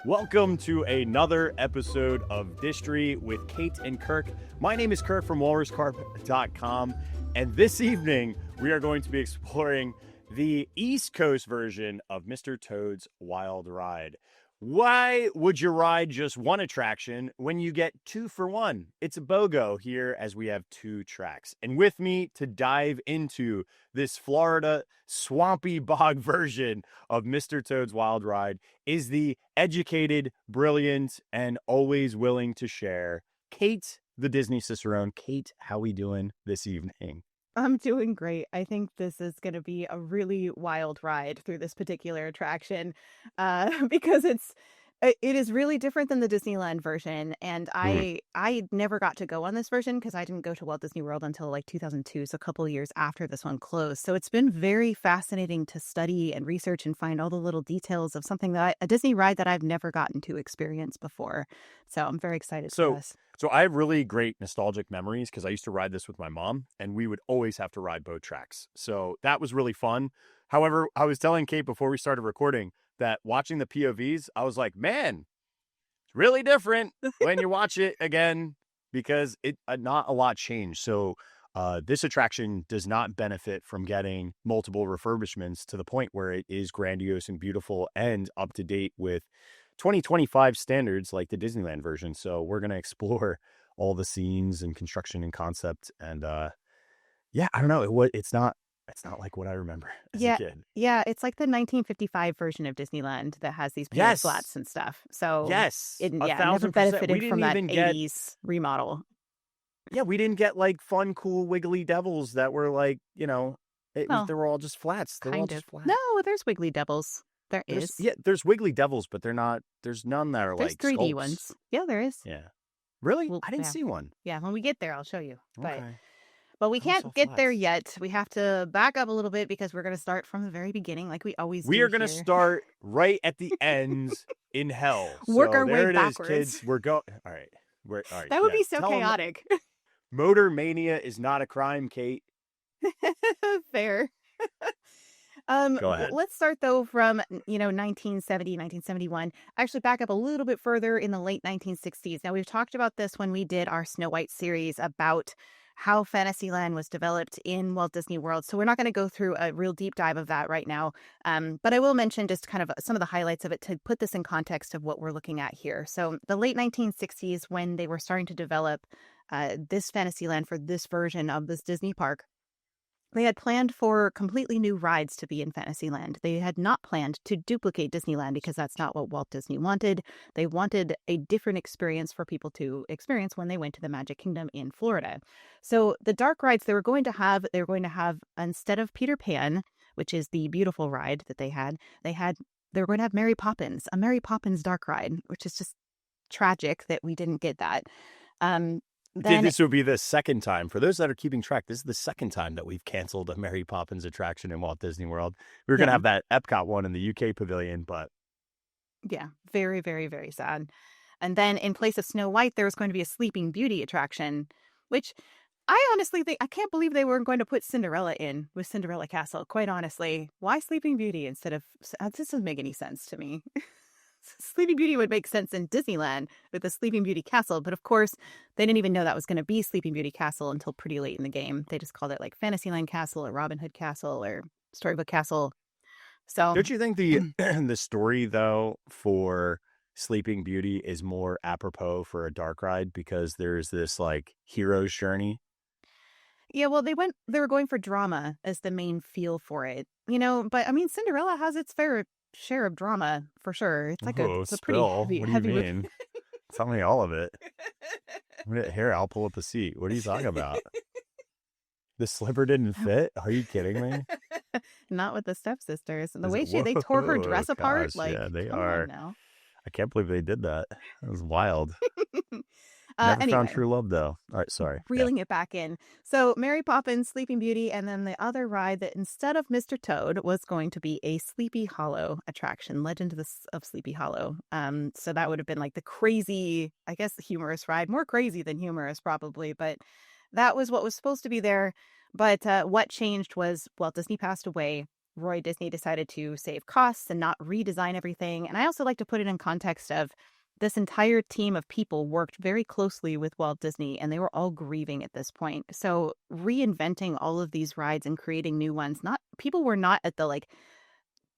Welcome to another episode of Distory with Kate and Kirk. My name is Kirk from walruscarp.com, and this evening we are going to be exploring the East Coast version of Mr. Toad's Wild Ride. Why would you ride just one attraction when you get 2 for 1? It's a BOGO here as we have 2 tracks. And with me to dive into this Florida swampy bog version of Mr. Toad's Wild Ride is the educated, brilliant, and always willing to share Kate, the Disney Cicerone. Kate, how we doing this evening? I'm doing great. I think this is going to be a really wild ride through this particular attraction because it is really different than the Disneyland version. And I never got to go on this version because I didn't go to Walt Disney World until like 2002, so a couple of years after this one closed. So it's been very fascinating to study and research and find all the little details of something a Disney ride that I've never gotten to experience before. So I'm very excited for this. So I have really great nostalgic memories because I used to ride this with my mom, and we would always have to ride both tracks. So that was really fun. However, I was telling Kate before we started recording that watching the POVs, I was like, man, it's really different when you watch it again because not a lot changed. So this attraction does not benefit from getting multiple refurbishments to the point where it is grandiose and beautiful and up to date with 2025 standards like the Disneyland version. So we're going to explore all the scenes and construction and concept. And I don't know. It's not like what I remember as a kid. Yeah, it's like the 1955 version of Disneyland that has these painted flats and stuff. So it never benefited from that 80s remodel. Yeah, we didn't get like fun, cool, wiggly devils that were like, they were all just flats. They were all just flat. No, there's wiggly devils. There's wiggly devils, but there's none that are like 3D sculpts. ones. Yeah, there is. Yeah. Really? Well, I didn't see one. Yeah, when we get there, I'll show you. Okay. But we can't get there yet. We have to back up a little bit because we're going to start from the very beginning like we always do. We are going to start right at the end in hell. Work our way backwards. Is, kids. We're going. All right. That would be so chaotic. Motor mania is not a crime, Kate. Fair. Go ahead. Let's start though from 1970, 1971. Actually, back up a little bit further in the late 1960s. Now we've talked about this when we did our Snow White series about how Fantasyland was developed in Walt Disney World. So we're not going to go through a real deep dive of that right now. But I will mention just kind of some of the highlights of it to put this in context of what we're looking at here. So the late 1960s, when they were starting to develop this Fantasyland for this version of this Disney park, they had planned for completely new rides to be in Fantasyland. They had not planned to duplicate Disneyland because that's not what Walt Disney wanted. They wanted a different experience for people to experience when they went to the Magic Kingdom in Florida. So the dark rides they were going to have, instead of Peter Pan, which is the beautiful ride that they were going to have Mary Poppins, a Mary Poppins dark ride, which is just tragic that we didn't get that. This would be the second time. For those that are keeping track, this is the second time that we've canceled a Mary Poppins attraction in Walt Disney World. We were going to have that Epcot one in the UK pavilion, but... Yeah, very, very, very sad. And then in place of Snow White, there was going to be a Sleeping Beauty attraction, which I honestly think, I can't believe they weren't going to put Cinderella in with Cinderella Castle. Quite honestly, why Sleeping Beauty instead of... This doesn't make any sense to me. Sleeping Beauty would make sense in Disneyland with the Sleeping Beauty Castle, but of course they didn't even know that was going to be Sleeping Beauty Castle until pretty late in the game. They just called it like Fantasyland Castle or Robin Hood Castle or Storybook Castle. So don't you think the story though for Sleeping Beauty is more apropos for a dark ride because there's this like hero's journey? Yeah, well, they were going for drama as the main feel for it, but I mean Cinderella has its fair share of drama for sure. It's like it's a pretty heavy movie. Tell me all of it. Here, I'll pull up a seat. What are you talking about? The slipper didn't fit? Are you kidding me? Not with the stepsisters. And the way they tore her dress apart. Gosh, yeah, they are. Now. I can't believe they did that. That was wild. Never found true love, though. All right, sorry. Reeling it back in. So Mary Poppins, Sleeping Beauty, and then the other ride that instead of Mr. Toad was going to be a Sleepy Hollow attraction, Legend of Sleepy Hollow. So that would have been like the crazy, I guess, humorous ride. More crazy than humorous, probably. But that was what was supposed to be there. But what changed was Walt Disney passed away. Roy Disney decided to save costs and not redesign everything. And I also like to put it in context of this entire team of people worked very closely with Walt Disney, and they were all grieving at this point. So reinventing all of these rides and creating new ones, not people were not at the like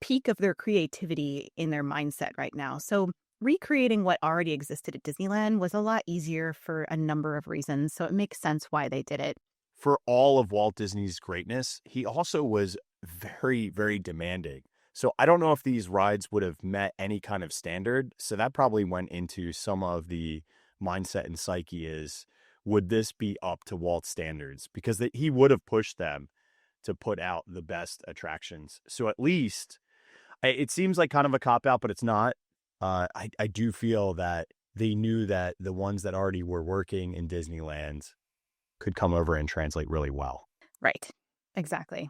peak of their creativity in their mindset right now. So recreating what already existed at Disneyland was a lot easier for a number of reasons. So it makes sense why they did it. For all of Walt Disney's greatness, he also was very, very demanding. So I don't know if these rides would have met any kind of standard. So that probably went into some of the mindset and psyche is, would this be up to Walt's standards? Because he would have pushed them to put out the best attractions. So at least it seems like kind of a cop-out, but it's not. I do feel that they knew that the ones that already were working in Disneyland could come over and translate really well. Right. Exactly.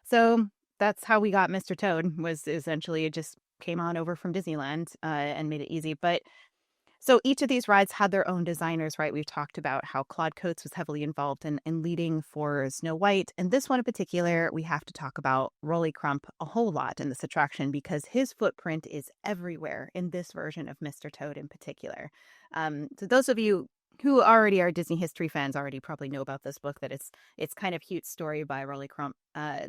So that's how we got Mr. Toad, was essentially it just came on over from Disneyland and made it easy. But so each of these rides had their own designers, right? We've talked about how Claude Coates was heavily involved in leading for Snow White. And this one in particular, we have to talk about Rolly Crump a whole lot in this attraction because his footprint is everywhere in this version of Mr. Toad in particular. So those of you who already are Disney history fans already probably know about this book, that it's kind of cute story by Rolly Crump.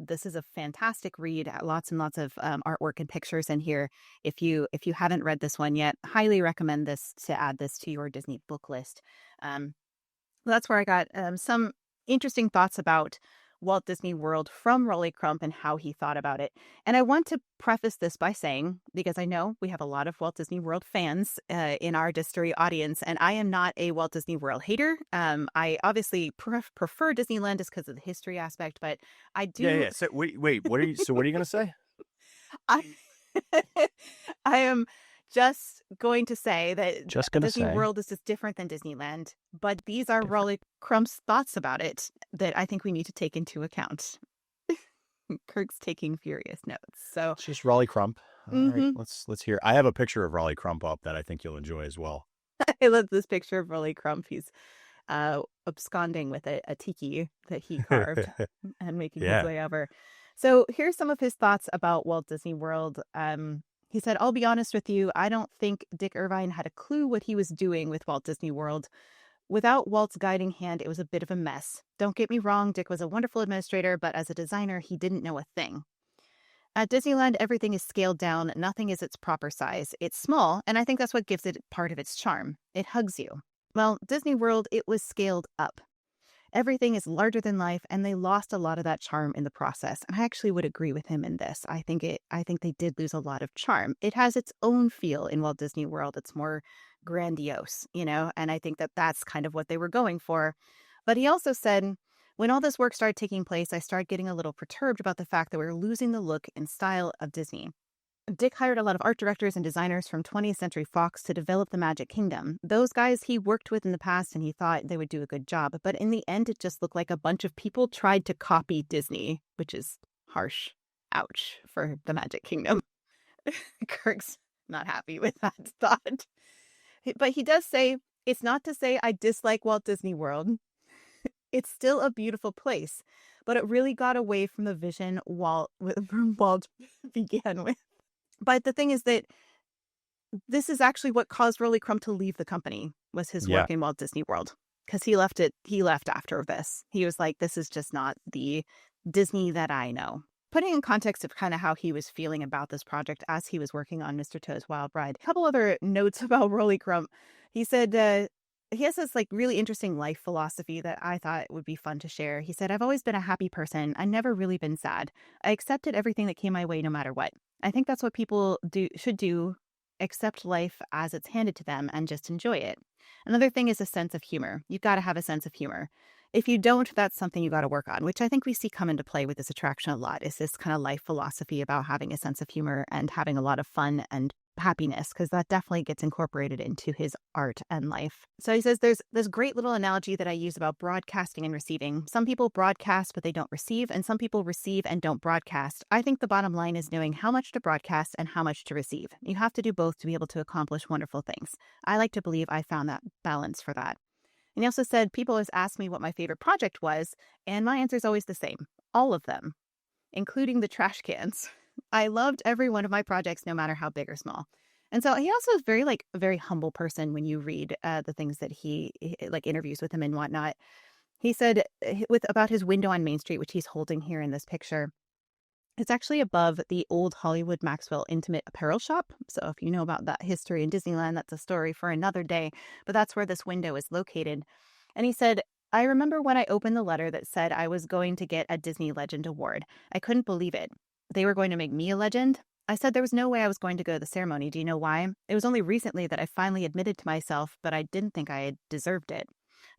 This is a fantastic read, lots and lots of artwork and pictures in here. If you haven't read this one yet, highly recommend this to add this to your Disney book list. That's where I got some interesting thoughts about Walt Disney World from Rolly Crump and how he thought about it. And I want to preface this by saying, because I know we have a lot of Walt Disney World fans in our Distory audience, and I am not a Walt Disney World hater. I obviously prefer Disneyland just because of the history aspect, but I do. Yeah. So wait, what are you? So what are you going to say? I I am just going to say that Disney World is just different than Disneyland, but these are Rolly Crump's thoughts about it that I think we need to take into account. Kirk's taking furious notes. So it's just Rolly Crump. All right, let's hear. I have a picture of Rolly Crump up that I think you'll enjoy as well. I love this picture of Rolly Crump. He's absconding with a tiki that he carved and making his way over. So here's some of his thoughts about Walt Disney World. He said, "I'll be honest with you, I don't think Dick Irvine had a clue what he was doing with Walt Disney World. Without Walt's guiding hand, it was a bit of a mess. Don't get me wrong, Dick was a wonderful administrator, but as a designer, he didn't know a thing. At Disneyland, everything is scaled down. Nothing is its proper size. It's small, and I think that's what gives it part of its charm. It hugs you. Well, Disney World, it was scaled up. Everything is larger than life, and they lost a lot of that charm in the process. And I actually would agree with him in this. I think they did lose a lot of charm. It has its own feel in Walt Disney World. It's more grandiose, and I think that that's kind of what they were going for. But he also said, when all this work started taking place, I started getting a little perturbed about the fact that we were losing the look and style of Disney. Dick hired a lot of art directors and designers from 20th Century Fox to develop the Magic Kingdom. Those guys he worked with in the past, and he thought they would do a good job. But in the end, it just looked like a bunch of people tried to copy Disney, which is harsh. Ouch for the Magic Kingdom." Kirk's not happy with that thought. But he does say, it's not to say I dislike Walt Disney World. It's still a beautiful place, but it really got away from the vision Walt began with. But the thing is that this is actually what caused Rolly Crump to leave the company, was his work in Walt Disney World. Because he left after this. He was like, this is just not the Disney that I know. Putting in context of kind of how he was feeling about this project as he was working on Mr. Toad's Wild Ride. A couple other notes about Rolly Crump. He said he has this like really interesting life philosophy that I thought would be fun to share. He said, "I've always been a happy person. I've never really been sad. I accepted everything that came my way no matter what. I think that's what people should do, accept life as it's handed to them and just enjoy it. Another thing is a sense of humor. You've got to have a sense of humor. If you don't, that's something you got to work on," which I think we see come into play with this attraction a lot, is this kind of life philosophy about having a sense of humor and having a lot of fun and happiness, because that definitely gets incorporated into his art and life. So he says there's this great little analogy that I use about broadcasting and receiving. Some people broadcast, but they don't receive, and some people receive and don't broadcast. I think the bottom line is knowing how much to broadcast and how much to receive. You have to do both to be able to accomplish wonderful things. I like to believe I found that balance for that. And he also said, people always ask me what my favorite project was, and my answer is always the same. All of them. including the trash cans. I loved every one of my projects, no matter how big or small. And so he also is very like a very humble person when you read the things that like interviews with him and whatnot. He said with about his window on Main Street, which he's holding here in this picture. It's actually above the old Hollywood Maxwell Intimate Apparel Shop. So if you know about that history in Disneyland, that's a story for another day. But that's where this window is located. And he said, I remember when I opened the letter that said I was going to get a Disney Legend Award. I couldn't believe it. They were going to make me a legend. I said there was no way I was going to go to the ceremony. Do you know why? It was only recently that I finally admitted to myself, but I didn't think I had deserved it.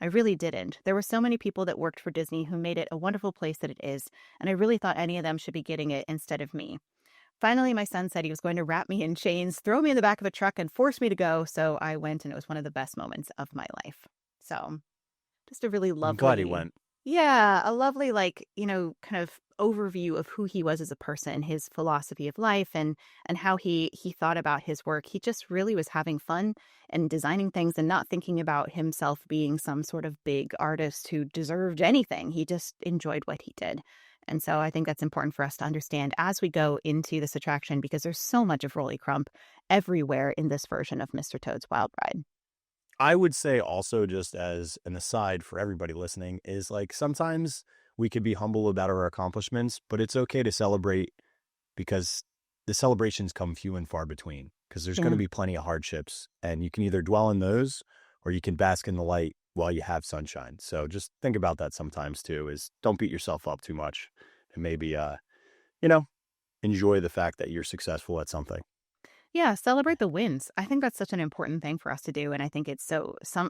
I really didn't. There were so many people that worked for Disney who made it a wonderful place that it is, and I really thought any of them should be getting it instead of me. Finally, my son said he was going to wrap me in chains, throw me in the back of a truck, and force me to go, so I went, and it was one of the best moments of my life. So, just a really I'm glad he lovely, went. yeah, a lovely, like, kind of overview of who he was as a person, his philosophy of life, and how he thought about his work. He just really was having fun and designing things and not thinking about himself being some sort of big artist who deserved anything. He just enjoyed what he did. And so I think that's important for us to understand as we go into this attraction, because there's so much of Rolly Crump everywhere in this version of Mr. Toad's Wild Ride. I would say also, just as an aside for everybody listening, is like sometimes we could be humble about our accomplishments, but it's okay to celebrate because the celebrations come few and far between, because there's going to Yeah. be plenty of hardships, and you can either dwell in those or you can bask in the light while you have sunshine. So just think about that sometimes too, is don't beat yourself up too much, and maybe, you know, enjoy the fact that you're successful at something. Yeah, celebrate the wins. I think that's such an important thing for us to do. And I think it's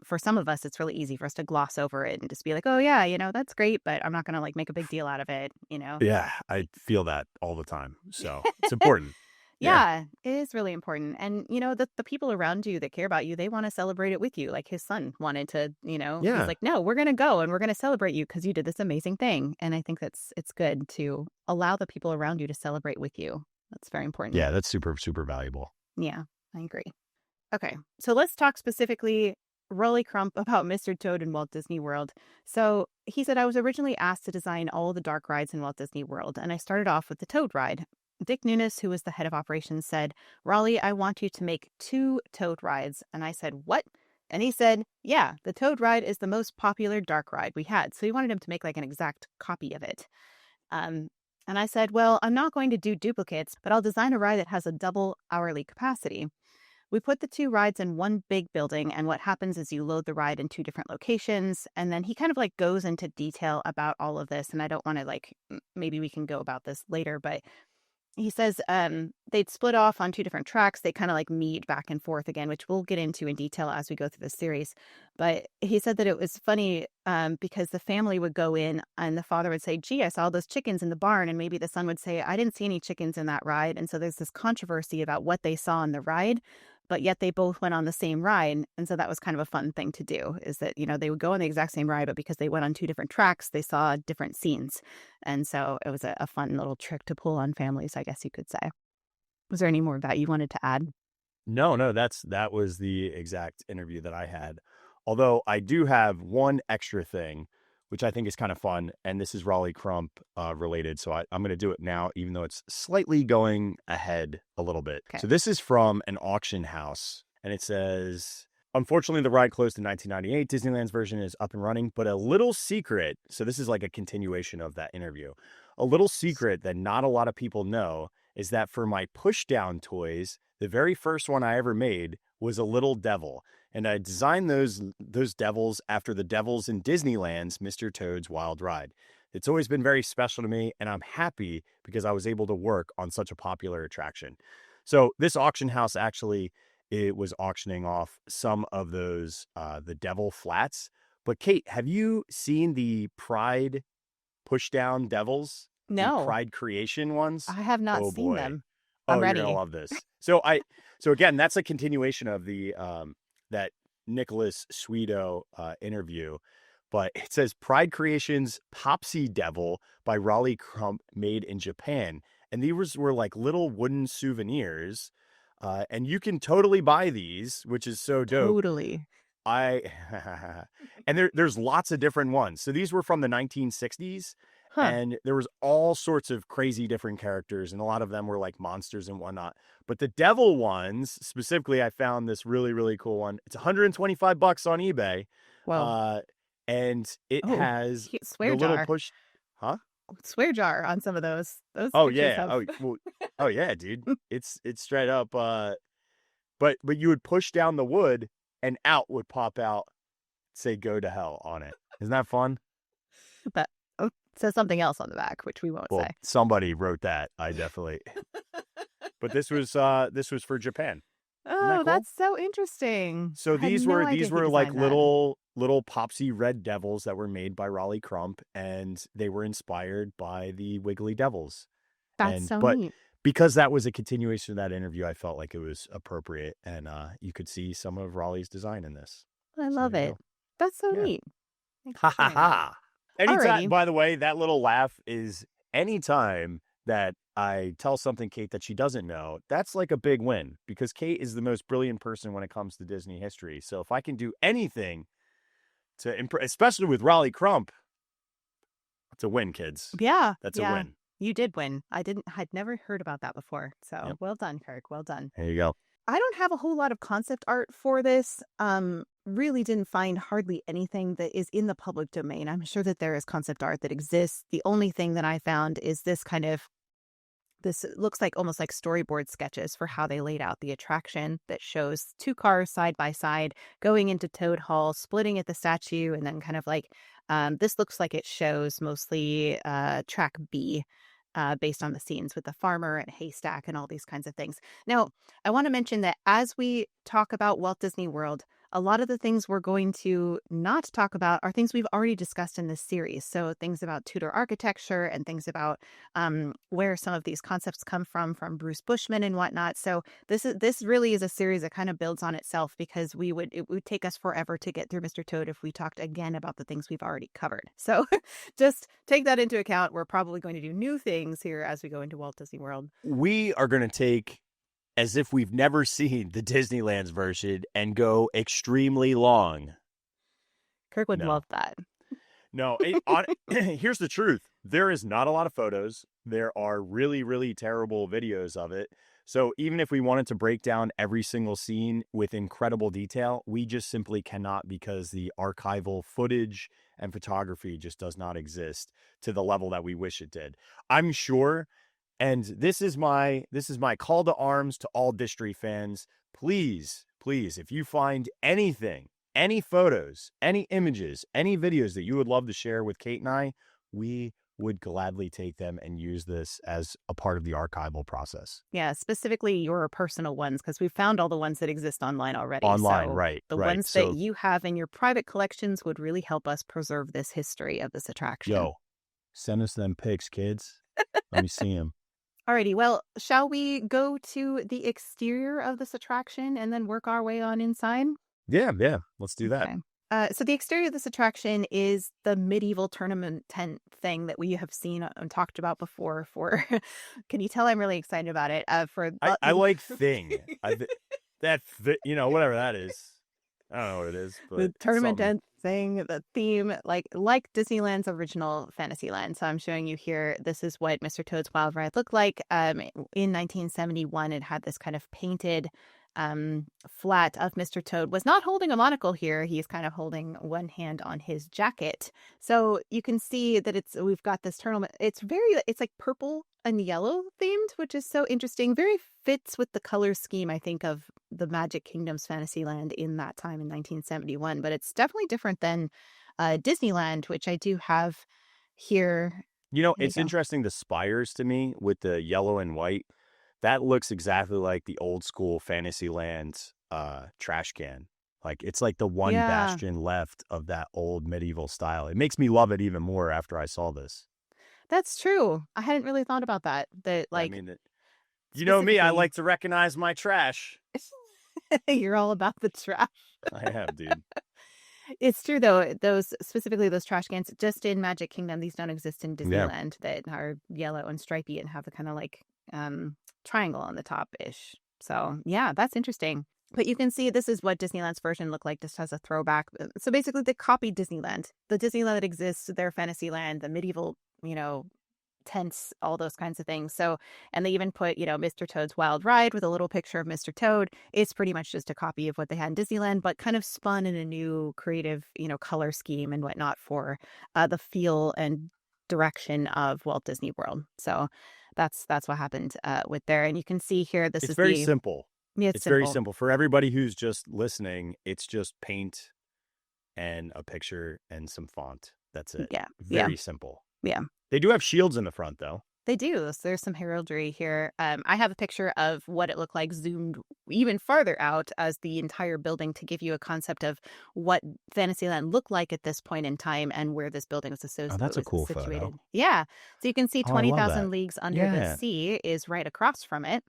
for some of us, it's really easy for us to gloss over it and just be like, oh, yeah, that's great, but I'm not going to like make a big deal out of it. Yeah, I feel that all the time. So it's important. Yeah. Yeah, it is really important. And, the people around you that care about you, they want to celebrate it with you. Like his son wanted to, he's Yeah. like, no, we're going to go and we're going to celebrate you because you did this amazing thing. And I think it's good to allow the people around you to celebrate with you. That's very important. Yeah, that's super, super valuable. Yeah, I agree. Okay, so let's talk specifically Rolly Crump about Mr. Toad in Walt Disney World. So he said, I was originally asked to design all the dark rides in Walt Disney World, and I started off with the Toad ride. Dick Nunes, who was the head of operations, said, Raleigh, I want you to make 2 Toad rides. And I said, what? And he said, yeah, the Toad ride is the most popular dark ride we had. So he wanted him to make like an exact copy of it. Um, and I said, well, I'm not going to do duplicates, but I'll design a ride that has a double hourly capacity. We put the 2 rides in one big building, and what happens is you load the ride in 2 different locations. And then he kind of like goes into detail about all of this. And I don't want to like, maybe we can go about this later, but he says they'd split off on 2 different tracks. They kind of like meet back and forth again, which we'll get into in detail as we go through the series. But he said that it was funny because the family would go in and the father would say, gee, I saw those chickens in the barn. And maybe the son would say, I didn't see any chickens in that ride. And so there's this controversy about what they saw in the ride, but yet they both went on the same ride. And so that was kind of a fun thing to do, is that, they would go on the exact same ride, but because they went on 2 different tracks, they saw different scenes. And so it was a fun little trick to pull on families, I guess you could say. Was there any more that you wanted to add? No, that was the exact interview that I had. Although I do have one extra thing, which I think is kind of fun, and this is Rolly Crump related, so I'm going to do it now, even though it's slightly going ahead a little bit. Okay. So this is from an auction house, and it says, unfortunately, the ride closed in 1998. Disneyland's version is up and running, but a little secret, so this is like a continuation of that interview, a little secret that not a lot of people know is that for my push-down toys, the very first one I ever made was a little devil. And I designed those devils after the devils in Disneyland's Mr. Toad's Wild Ride. It's always been very special to me, and I'm happy because I was able to work on such a popular attraction. So this auction house actually, it was auctioning off some of those, the devil flats. But Kate, have you seen the Pride push-down devils? The No, Pride creation ones? I have not Oh seen boy. them. I'm Oh, you're gonna ready. love this. So again, that's a continuation of the that Nicholas Sweeto interview, but it says Pride Creations Popsy Devil by Rolly Crump made in Japan, and these were like little wooden souvenirs, and you can totally buy these, which is so dope. Totally. I and there's lots of different ones. So these were from the 1960s, Huh. And there was all sorts of crazy different characters, and a lot of them were like monsters and whatnot. But the devil ones, specifically, I found this really, really cool one. It's $125 on eBay. Whoa. Uh, and it Oh, has swear the little jar. push. Huh? Swear jar on some of those. Those Oh pictures yeah. have. Oh well, oh yeah, dude. It's straight up but you would push down the wood and out would pop out, say "Go to hell" on it. Isn't that fun? But it says something else on the back, which we won't Well, say. somebody wrote that. I definitely. But this was for Japan. Isn't that Oh, cool? that's so interesting. So I had these no were idea he like designed that. little popsy red devils that were made by Rolly Crump, and they were inspired by the Wiggly Devils. That's And so but neat. because that was a continuation of that interview, I felt like it was appropriate, and you could see some of Raleigh's design in this. I So love there you it. go. That's so Yeah. neat. Thanks Ha for ha sharing that. ha. Anytime, Alrighty. by the way, that little laugh is anytime that I tell something Kate that she doesn't know, that's like a big win, because Kate is the most brilliant person when it comes to Disney history. So if I can do anything to impress, especially with Rolly Crump, it's a win, kids. Yeah. That's yeah. a win. You did win. I'd never heard about that before. So Yep. well done, Kirk. Well done. There you go. I don't have a whole lot of concept art for this. Really didn't find hardly anything that is in the public domain. I'm sure that there is concept art that exists. The only thing that I found is this looks like almost like storyboard sketches for how they laid out the attraction that shows two cars side by side going into Toad Hall, splitting at the statue, and then kind of like this looks like it shows mostly track B. Based on the scenes with the farmer and haystack and all these kinds of things. Now, I want to mention that as we talk about Walt Disney World, a lot of the things we're going to not talk about are things we've already discussed in this series. So things about Tudor architecture and things about where some of these concepts come from Bruce Bushman and whatnot. So this really is a series that kind of builds on itself, because it would take us forever to get through Mr. Toad if we talked again about the things we've already covered. So just take that into account. We're probably going to do new things here as we go into Walt Disney World. We are going to take, as if we've never seen the Disneyland's version, and go extremely long. Kirk would love that. No, here's the truth. There is not a lot of photos. There are really, really terrible videos of it. So even if we wanted to break down every single scene with incredible detail, we just simply cannot, because the archival footage and photography just does not exist to the level that we wish it did. I'm sure. And this is my call to arms to all Distory fans. Please, if you find anything, any photos, any images, any videos that you would love to share with Kate and I, we would gladly take them and use this as a part of the archival process. Yeah, specifically your personal ones, because we've found all the ones that exist online already. Online, so right. The right. ones So, that you have in your private collections would really help us preserve this history of this attraction. Yo, send us them pics, kids. Let me see them. Alrighty, well, shall we go to the exterior of this attraction and then work our way on inside? Yeah, let's do that. Okay. So the exterior of this attraction is the medieval tournament tent thing that we have seen and talked about before. Can you tell I'm really excited about it? I like thing. Whatever that is. I don't know what it is. But the tournament tent thing, the theme, like Disneyland's original Fantasyland. So I'm showing you here. This is what Mr. Toad's Wild Ride looked like. In 1971, it had this kind of painted flat of Mr. Toad. Was not holding a monocle here. He's kind of holding one hand on his jacket. So you can see that we've got this tournament. It's like purple and yellow themed, which is so interesting. Very fits with the color scheme, I think, of the Magic Kingdom's Fantasyland in that time in 1971. But it's definitely different than Disneyland, which I do have here. It's interesting, the spires to me with the yellow and white. That looks exactly like the old school Fantasyland trash can. Like, it's like the one bastion left of that old medieval style. It makes me love it even more after I saw this. That's true. I hadn't really thought about that. You know me, I like to recognize my trash. You're all about the trash. I have, dude. It's true, though. Those trash cans, just in Magic Kingdom, these don't exist in Disneyland, that are yellow and stripy and have the kind of like triangle on the top-ish. So, yeah, that's interesting. But you can see this is what Disneyland's version looked like, just as a throwback. So basically, they copied Disneyland. The Disneyland that exists, their Fantasyland, the medieval tents, all those kinds of things. So, and they even put, Mr. Toad's Wild Ride with a little picture of Mr. Toad. It's pretty much just a copy of what they had in Disneyland, but kind of spun in a new creative, color scheme and whatnot for the feel and direction of Walt Disney World. So that's what happened with there. And you can see here, this It's is very simple. yeah, it's It's very simple. simple. For everybody who's just listening, it's just paint and a picture and some font. That's it. Yeah. Very simple. Yeah. They do have shields in the front, though. They do. So there's some heraldry here. I have a picture of what it looked like zoomed even farther out as the entire building to give you a concept of what Fantasyland looked like at this point in time and where this building was Oh, that's a cool situated. photo. Yeah. So you can see Oh, I love 20,000 that. Leagues Under the Yeah. Sea is right across from it,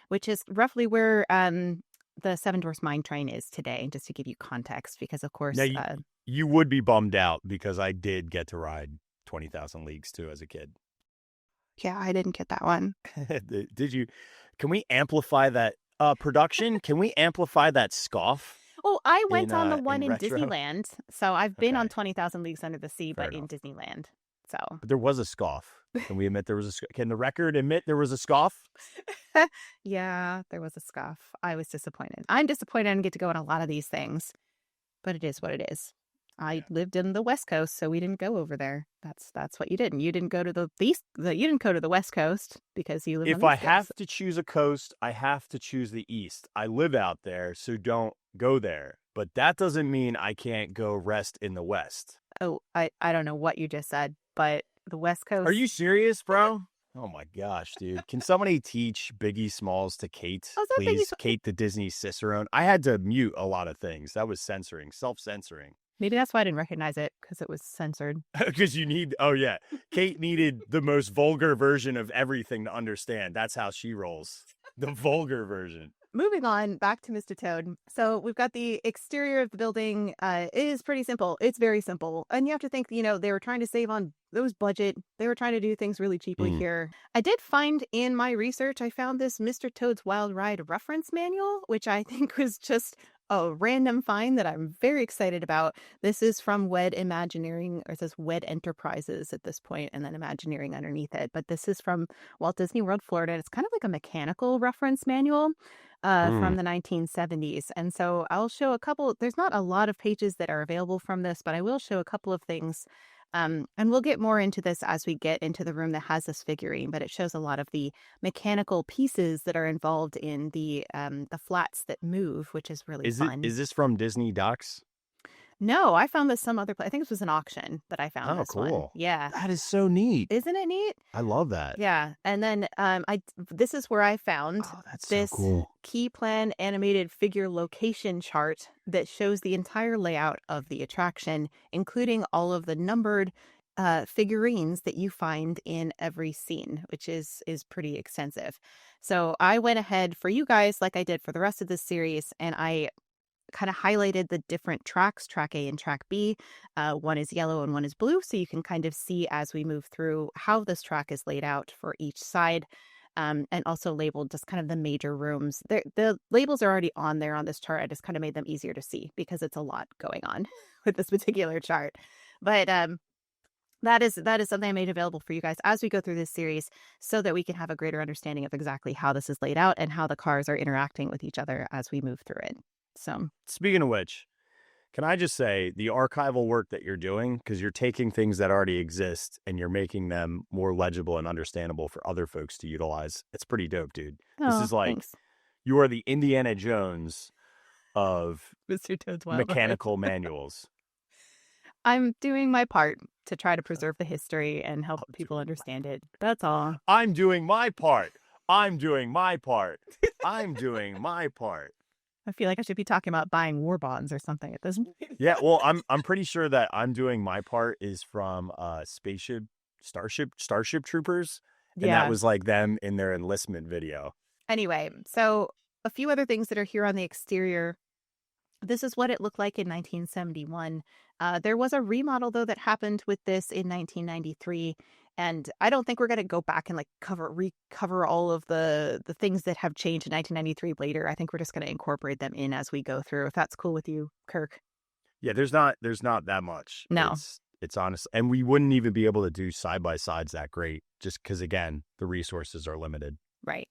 which is roughly where the Seven Dwarfs Mine Train is today, just to give you context, because of course... Now, you would be bummed out because I did get to ride 20,000 Leagues, too, as a kid. Yeah, I didn't get that one. Did you? Can we amplify that production? Can we amplify that scoff? Oh, I went on the in one in retro? Disneyland. So I've been on Okay. 20,000 Leagues Under the Sea, Fair but in enough. Disneyland. So But there was a scoff. Can we admit there was a? Can the record admit there was a scoff? yeah, there was a scoff. I was disappointed. I'm disappointed I didn't get to go on a lot of these things, but it is what it is. I lived in the West Coast, so we didn't go over there. That's what you did. And you didn't go to the East. You didn't go to the West Coast because you live on If the I East have Coast. to choose a coast, I have to choose the East. I live out there, so don't go there. But that doesn't mean I can't go rest in the West. Oh, I don't know what you just said, but the West Coast. Are you serious, bro? Oh my gosh, dude. Can somebody teach Biggie Smalls to Kate, Oh, is that Biggie please? Kate the Disney Cicerone. I had to mute a lot of things. That was censoring, self-censoring. Maybe that's why I didn't recognize it, because it was censored. Because Kate needed the most vulgar version of everything to understand. That's how she rolls. The vulgar version. Moving on, back to Mr. Toad. So we've got the exterior of the building. It is pretty simple. It's very simple. And you have to think, they were trying to save on those budget. They were trying to do things really cheaply here. I did find in my research, I found this Mr. Toad's Wild Ride reference manual, which I think was just a random find that I'm very excited about. This is from WED Imagineering, or it says WED Enterprises at this point, and then Imagineering underneath it. But this is from Walt Disney World, Florida. It's kind of like a mechanical reference manual from the 1970s. And so I'll show a couple. There's not a lot of pages that are available from this, but I will show a couple of things. And we'll get more into this as we get into the room that has this figurine, but it shows a lot of the mechanical pieces that are involved in the flats that move, which is really fun. Is this from Disney Docs? No, I found this some other place. I think this was an auction that I found this one. Cool. Yeah. That is so neat. Isn't it neat? I love that. Yeah. And then this is where I found this so cool. key plan animated figure location chart that shows the entire layout of the attraction, including all of the numbered figurines that you find in every scene, which is pretty extensive. So I went ahead for you guys, like I did for the rest of this series, and I kind of highlighted the different tracks, track A and track B. One is yellow and one is blue, so you can kind of see as we move through how this track is laid out for each side, and also labeled just kind of the major rooms. The labels are already on there on this chart. I just kind of made them easier to see because it's a lot going on with this particular chart. But that is something I made available for you guys as we go through this series so that we can have a greater understanding of exactly how this is laid out and how the cars are interacting with each other as we move through it. So, speaking of which, can I just say the archival work that you're doing, because you're taking things that already exist and you're making them more legible and understandable for other folks to utilize. It's pretty dope, dude. This is like, thanks. You are the Indiana Jones of Mr. Toad's Wild mechanical manuals. I'm doing my part to try to preserve the history and help people understand it. That's all. I'm doing my part. I'm doing my part. I'm doing my part. I feel like I should be talking about buying war bonds or something at this point. Yeah, well, I'm pretty sure that I'm doing my part is from Starship Troopers. And that was like them in their enlistment video. Anyway, so a few other things that are here on the exterior. This is what it looked like in 1971. There was a remodel, though, that happened with this in 1993. And I don't think we're going to go back and like recover all of the things that have changed in 1993 later. I think we're just going to incorporate them in as we go through, if that's cool with you, Kirk. Yeah, there's not that much. No. It's honest, and we wouldn't even be able to do side by sides that great, just because again the resources are limited. Right.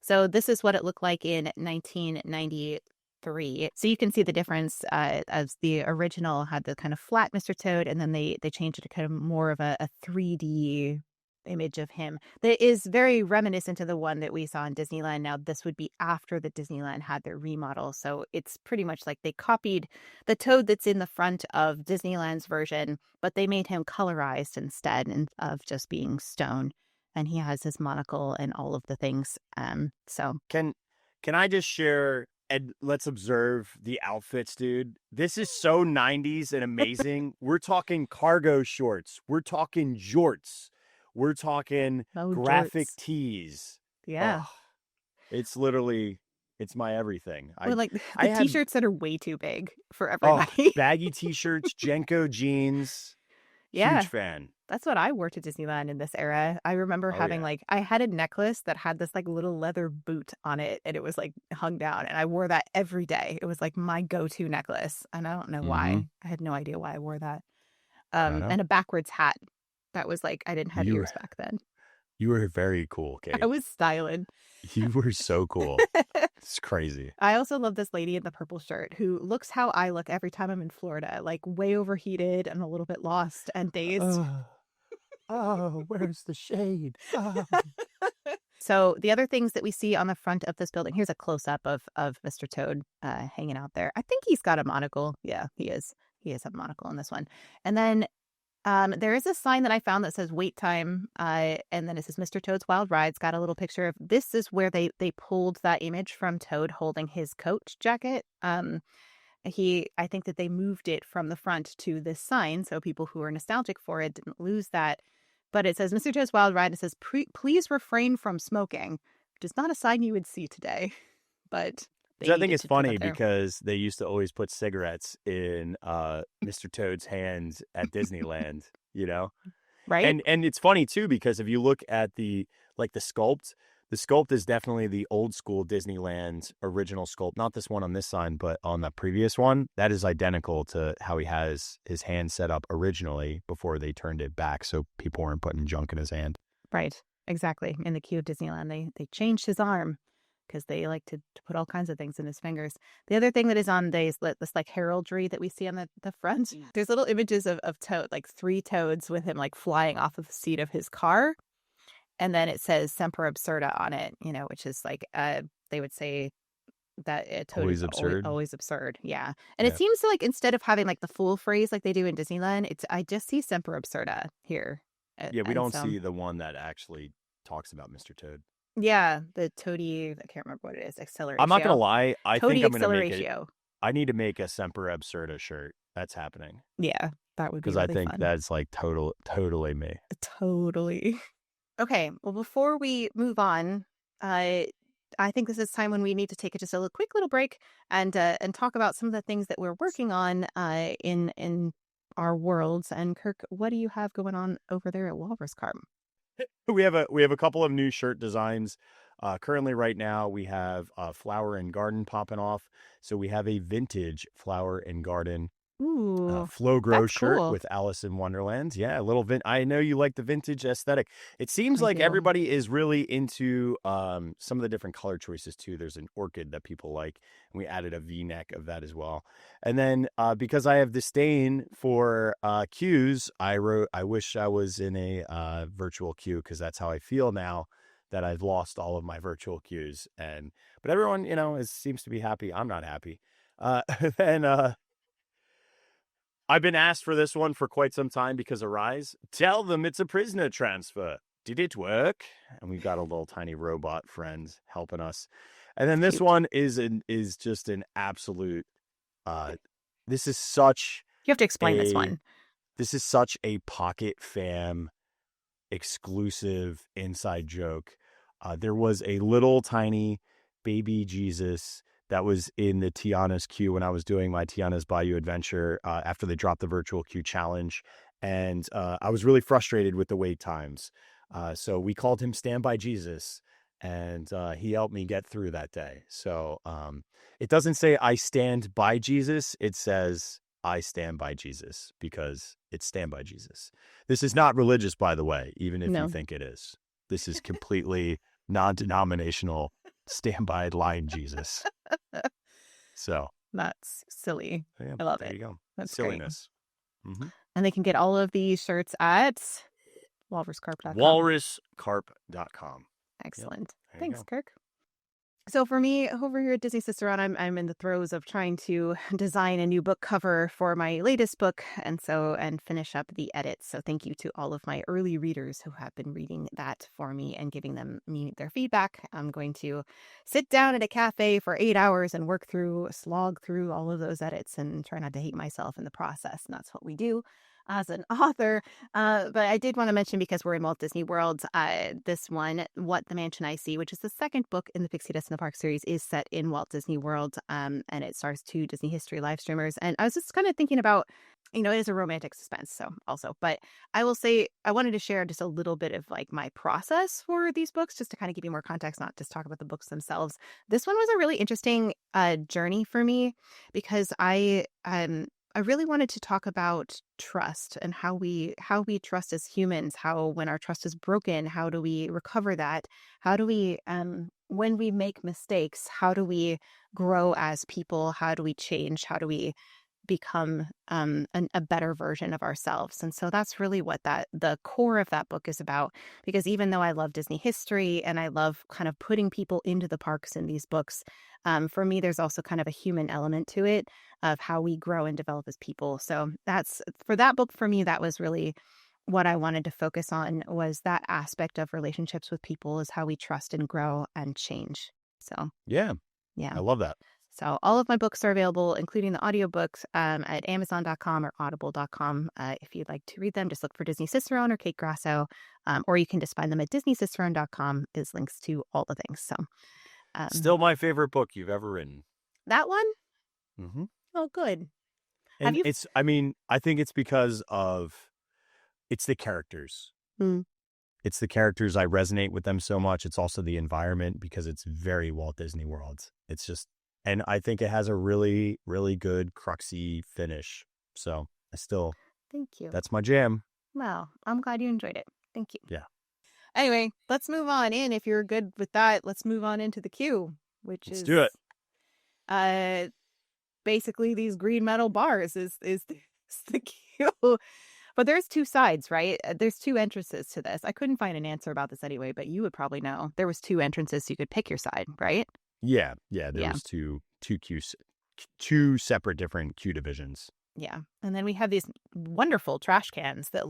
So this is what it looked like in 1993. So you can see the difference, as the original had the kind of flat Mr. Toad, and then they changed it to kind of more of a 3D image of him that is very reminiscent of the one that we saw in Disneyland. Now, this would be after the Disneyland had their remodel. So it's pretty much like they copied the Toad that's in the front of Disneyland's version, but they made him colorized instead of just being stone. And he has his monocle and all of the things. So Can I just share, and let's observe the outfits, dude. This is so 90s and amazing. We're talking cargo shorts. We're talking jorts. We're talking graphic jorts. tees. Yeah. Oh, it's literally, it's my everything. Or like the t-shirts that are way too big for everybody. Baggy t-shirts, Jenko jeans. Yeah. Huge fan. That's what I wore to Disneyland in this era. I remember having I had a necklace that had this like little leather boot on it, and it was like hung down, and I wore that every day. It was like my go-to necklace, and I don't know why. I had no idea why I wore that. And a backwards hat. That was like, I didn't have ears back then. You were very cool, Kate. I was styling. You were so cool. It's crazy. I also love this lady in the purple shirt who looks how I look every time I'm in Florida, like way overheated and a little bit lost and dazed. Where's the shade? Oh. So the other things that we see on the front of this building, here's a close-up of Mr. Toad hanging out there. I think he's got a monocle. Yeah, he is. He has a monocle in this one. And then there is a sign that I found that says wait time, and then it says Mr. Toad's Wild Rides. Got a little picture of this is where they pulled that image from Toad holding his coat jacket. I think that they moved it from the front to this sign, so people who are nostalgic for it didn't lose that. But it says Mr. Toad's Wild Ride. It says please refrain from smoking, which is not a sign you would see today, but. Which I think is funny because they used to always put cigarettes in Mr. Toad's hands at Disneyland, you know? Right. And it's funny, too, because if you look at the sculpt is definitely the old school Disneyland original sculpt. Not this one on this sign, but on the previous one. That is identical to how he has his hand set up originally before they turned it back so people weren't putting junk in his hand. Right. Exactly. In the queue of Disneyland, they changed his arm, because they like to put all kinds of things in his fingers. The other thing that is on this like heraldry that we see on the front, there's little images of Toad, like 3 toads with him like flying off of the seat of his car. And then it says Semper Absurda on it, which is like, they would say that Toad always is absurd. Always absurd. Yeah. And it seems to like, instead of having like the full phrase like they do in Disneyland, I just see Semper Absurda here. Yeah, we don't see the one that actually talks about Mr. Toad. Yeah, the Toady, I can't remember what it is, acceleratio. I'm not going to lie. I Toady think I'm going to make acceleratio. I need to make a Semper Absurda shirt. That's happening. Yeah, that would be because really I think fun. That's like totally me. Totally. Okay, well, before we move on, I think this is time when we need to take just a quick little break and talk about some of the things that we're working on in our worlds. And Kirk, what do you have going on over there at Walrus Carp? We have a couple of new shirt designs. Currently, right now, we have Flower and Garden popping off. So we have a vintage Flower and Garden Flow Grow shirt with Alice in Wonderland. Yeah, a little I know you like the vintage aesthetic. It seems like everybody is really into some of the different color choices too. There's an orchid that people like, and we added a V-neck of that as well. And then because I have disdain for queues, I wrote, I wish I was in a virtual queue, because that's how I feel now that I've lost all of my virtual queues. But everyone, seems to be happy. I'm not happy. And I've been asked for this one for quite some time because of Rise. Tell them it's a prisoner transfer. Did it work? And we've got a little tiny robot friend helping us. And then this one is just an absolute. This is such. You have to explain this one. This is such a Pocket Fam exclusive inside joke. There was a little tiny baby Jesus that was in the Tiana's queue when I was doing my Tiana's Bayou adventure after they dropped the virtual queue challenge. And I was really frustrated with the wait times. So we called him Standby Jesus, and he helped me get through that day. So it doesn't say I stand by Jesus. It says I stand by Jesus because it's stand by Jesus. This is not religious, by the way, even if you No. think it is. This is completely non-denominational, stand by line Jesus. So That's silly. yeah, I love there it. you go. That's great. Silliness. Mm-hmm. And they can get all of these shirts at walruscarp.com. Walruscarp.com. Yep, Excellent. there you Thanks, go. Kirk. So for me over here at Disney Cicerone, I'm in the throes of trying to design a new book cover for my latest book and finish up the edits. So thank you to all of my early readers who have been reading that for me and giving me their feedback. I'm going to sit down at a cafe for 8 hours and slog through all of those edits and try not to hate myself in the process. And that's what we do as an author. But I did want to mention, because we're in Walt Disney World, this one, What the Mansion I See, which is the second book in the Pixie Dust in the Park series, is set in Walt Disney World, and it stars 2 Disney history live streamers. And I was just kind of thinking about, it is a romantic suspense, so also. But I will say I wanted to share just a little bit of like my process for these books, just to kind of give you more context, not just talk about the books themselves. This one was a really interesting journey for me, because I really wanted to talk about trust and how we trust as humans, how when our trust is broken, how do we recover that? How do we, when we make mistakes, how do we grow as people? How do we change? How do we become a better version of ourselves? And so that's really what the core of that book is about. Because even though I love Disney history and I love kind of putting people into the parks in these books, for me, there's also kind of a human element to it of how we grow and develop as people. So that's, for that book, for me, that was really what I wanted to focus on, was that aspect of relationships with people, is how we trust and grow and change. So Yeah, yeah. I love that. So all of my books are available, including the audiobooks, at Amazon.com or Audible.com. If you'd like to read them, just look for Disney Cicerone or Kate Grasso, or you can just find them at DisneyCicerone.com. Is links to all the things. So Still my favorite book you've ever written. that one? Mm-hmm. Oh, good. Have And you? I think it's because it's the characters. Mm. It's the characters. I resonate with them so much. It's also the environment, because it's very Walt Disney World. It's just, and I think it has a really, really good cruxy finish. So Thank you. that's my jam. Well, I'm glad you enjoyed it. Thank you. Yeah. Anyway, let's move on in. If you're good with that, let's move on into the queue, which Let's is do it. basically these green metal bars is the queue. But there's 2 sides, right? There's 2 entrances to this. I couldn't find an answer about this anyway, but you would probably know. There was 2 entrances, so you could pick your side, right? Yeah. There Yeah. was two separate different queue divisions. Yeah. And then we have these wonderful trash cans that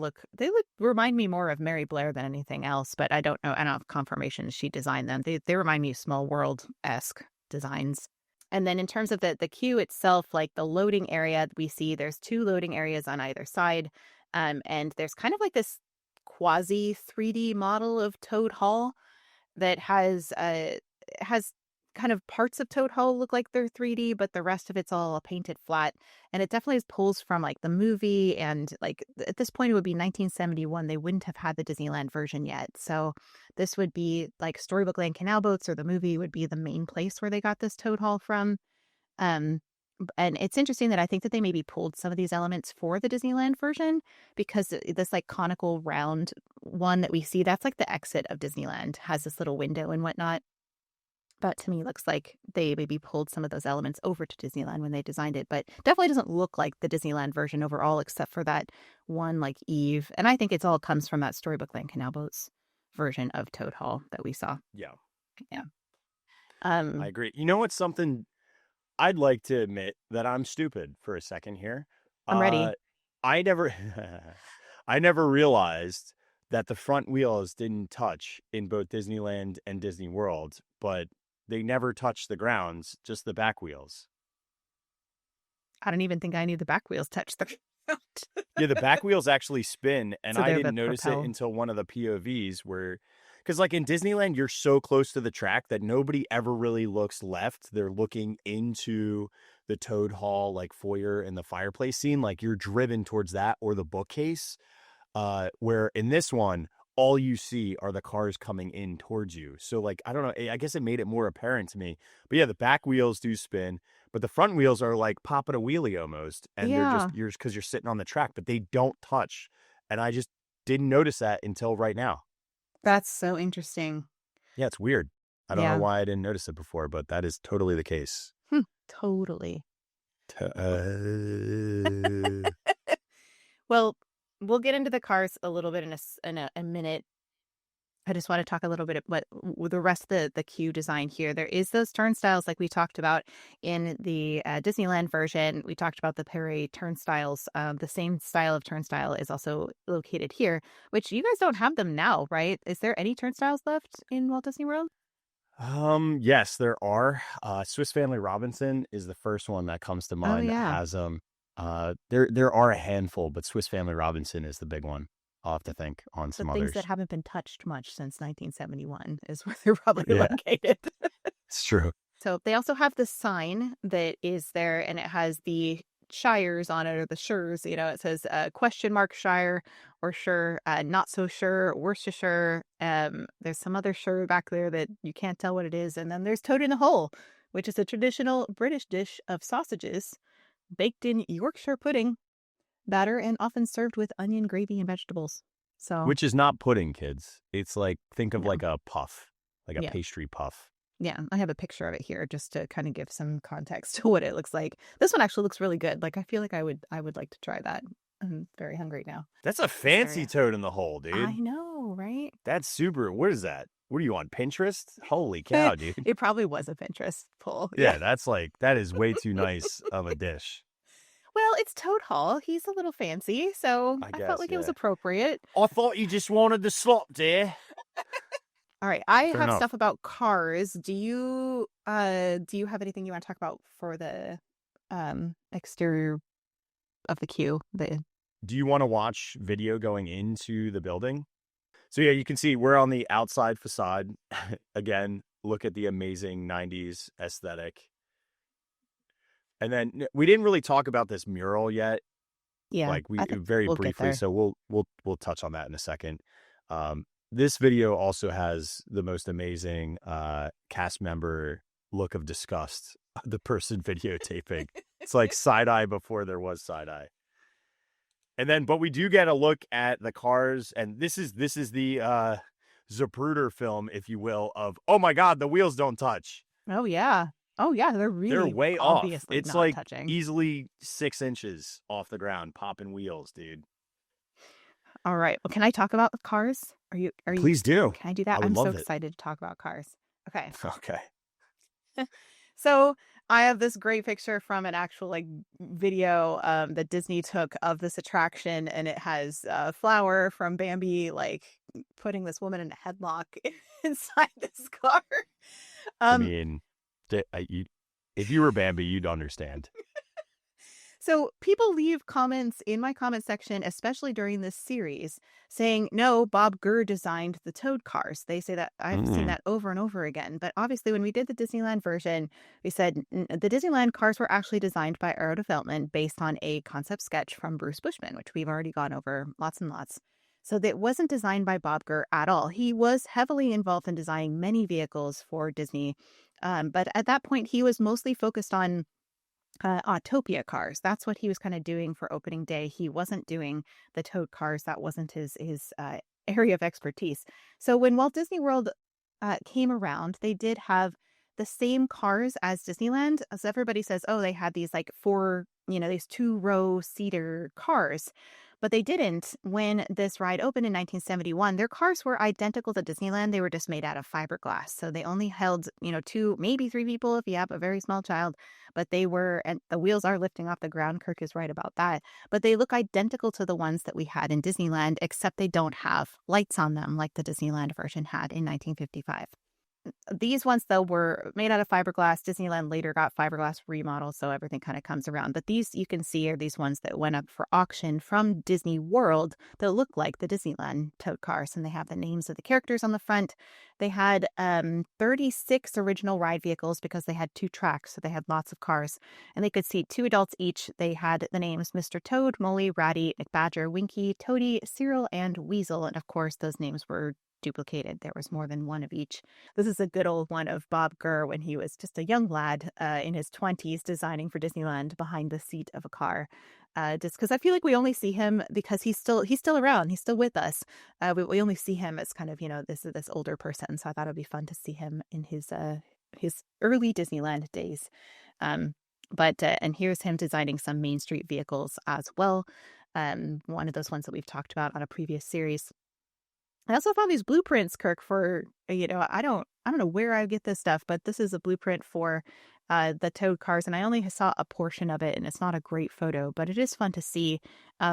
remind me more of Mary Blair than anything else, but I don't know. I don't have confirmation she designed them. They remind me of Small World-esque designs. And then in terms of the queue itself, like the loading area, we see there's 2 loading areas on either side. And there's kind of like this quasi 3D model of Toad Hall that has kind of parts of Toad Hall look like they're 3D, but the rest of it's all painted flat. And it definitely pulls from like the movie, and like at this point it would be 1971. They wouldn't have had the Disneyland version yet. So this would be like Storybook Land Canal Boats, or the movie would be the main place where they got this Toad Hall from. And it's interesting that I think that they maybe pulled some of these elements for the Disneyland version, because this like conical round one that we see, that's like the exit of Disneyland, has this little window and whatnot. But to me, looks like they maybe pulled some of those elements over to Disneyland when they designed it, but definitely doesn't look like the Disneyland version overall, except for that one like Eve. And I think it's all comes from that Storybook Land Canal Boats version of Toad Hall that we saw. Yeah. Yeah. I agree. You know what's something I'd like to admit that I'm stupid for a second here. I'm ready. I never I never realized that the front wheels didn't touch in both Disneyland and Disney World, but they never touched the grounds, just the back wheels. I don't even think I knew the back wheels touched the ground. Yeah, the back wheels actually spin, and So I they're didn't the notice propel. it until one of the POVs where, because like in Disneyland, you're so close to the track that nobody ever really looks left. They're looking into the Toad Hall like foyer and the fireplace scene. Like you're driven towards that or the bookcase. Where in this one, all you see are the cars coming in towards you. So like, I don't know, I guess it made it more apparent to me. But yeah, the back wheels do spin. but the front wheels are like popping a wheelie almost, and they're just Yeah. yours because you're sitting on the track, but they don't touch. And I just didn't notice that until right now. That's so interesting. Yeah, it's weird. I don't know Yeah. why I didn't notice it before, but that is totally the case. Totally. Uh, Well, we'll get into the cars a little bit in a minute. I just want to talk a little bit about the rest of the queue design here. There is those turnstiles like we talked about in the Disneyland version. We talked about the parade turnstiles. The same style of turnstile is also located here, which you guys don't have them now, right? Is there any turnstiles left in Walt Disney World? yes, there are. Swiss Family Robinson is the first one that comes to Oh mind that yeah, has them. There are a handful, but Swiss Family Robinson is the big one. I'll have to think on the some things that others. haven't been touched much since 1971 is where they're probably Yeah, located. it's true. So they also have the sign that is there, and it has the shires on it, or the shires. It says question mark Shire or sure, not so sure, Worcestershire. There's some other sure back there that you can't tell what it is, and then there's Toad in the Hole, which is a traditional British dish of sausages baked in Yorkshire pudding batter and often served with onion gravy and vegetables. So Which is not pudding, kids. It's like, think of no, like a puff, like a yeah. pastry puff. Yeah, I have a picture of it here just to kind of give some context to what it looks like. This one actually looks really good. Like I feel like I would like to try that. I'm very hungry now. That's a This fancy area. Toad in the Hole, I dude. know, right? That's super. What is that? What are you on Pinterest? Holy cow, dude. It probably was a Pinterest pull. Yeah. Yeah, that is way too nice of a dish. Well, it's Toad Hall. He's a little fancy, so I I felt guess, like it was yeah. appropriate. I thought you just wanted the slop, dear. All right, I Fair have enough. stuff about cars. Do you have anything you want to talk about for the exterior of the queue? Do you want to watch video going into the building? So yeah, you can see we're on the outside facade. Again, look at the amazing 90s aesthetic. And then we didn't really talk about this mural yet. Yeah, Like we I think very we'll get briefly, there. so we'll touch on that in a second. This video also has the most amazing cast member look of disgust. The person videotaping. It's like side eye before there was side eye. And then, but we do get a look at the cars, and this is the Zapruder film, if you will, of oh my god, the wheels don't touch. Oh yeah. Oh yeah, they're They're really way off. obviously It's not like touching. easily 6 inches off the ground, popping wheels, dude. All right. Well, can I talk about the cars? Are you Please do. Can I do I that? would I'm so love it. excited to talk about cars. Okay. Okay. So I have this great picture from an actual like video that Disney took of this attraction, and it has Flower from Bambi like putting this woman in a headlock inside this car. I Um, mean, if you were Bambi, you'd understand. So people leave comments in my comment section, especially during this series, saying, no, Bob Gurr designed the Toad cars. They say that I've seen Mm. that over and over again. But obviously, when we did the Disneyland version, we said the Disneyland cars were actually designed by Aero Development based on a concept sketch from Bruce Bushman, which we've already gone over lots and lots. So that wasn't designed by Bob Gurr at all. He was heavily involved in designing many vehicles for Disney. But at that point, he was mostly focused on Autopia cars. That's what he was kind of doing for opening day. He wasn't doing the Toad cars. That wasn't his area of expertise. So when Walt Disney World came around, they did have the same cars as Disneyland. As everybody says, oh, they had these like four, these 2-row seater cars. But they didn't when this ride opened in 1971. Their cars were identical to Disneyland. They were just made out of fiberglass. So they only held, 2, maybe 3 people if you have a very small child. But they were, and the wheels are lifting off the ground. Kirk is right about that. But they look identical to the ones that we had in Disneyland, except they don't have lights on them like the Disneyland version had in 1955. These ones, though, were made out of fiberglass. Disneyland later got fiberglass remodeled, so everything kind of comes around. But these, you can see, are these ones that went up for auction from Disney World that look like the Disneyland Toad cars, and they have the names of the characters on the front. They had 36 original ride vehicles because they had 2 tracks, so they had lots of cars, and they could seat 2 adults each. They had the names Mr. Toad, Molly, Ratty, McBadger, Winky, Toady, Cyril, and Weasel, and of course, those names were duplicated. There was more than one of each. This is a good old one of Bob Gurr when he was just a young lad in his 20s designing for Disneyland behind the seat of a car. Just because I feel like we only see him because he's still around, he's still with us. We only see him as kind of, this older person. So I thought it'd be fun to see him in his early Disneyland days. And here's him designing some Main Street vehicles as well. One of those ones that we've talked about on a previous series. I also found these blueprints, Kirk, for, I don't know where I get this stuff, but this is a blueprint for the Toad cars, and I only saw a portion of it, and it's not a great photo, but it is fun to see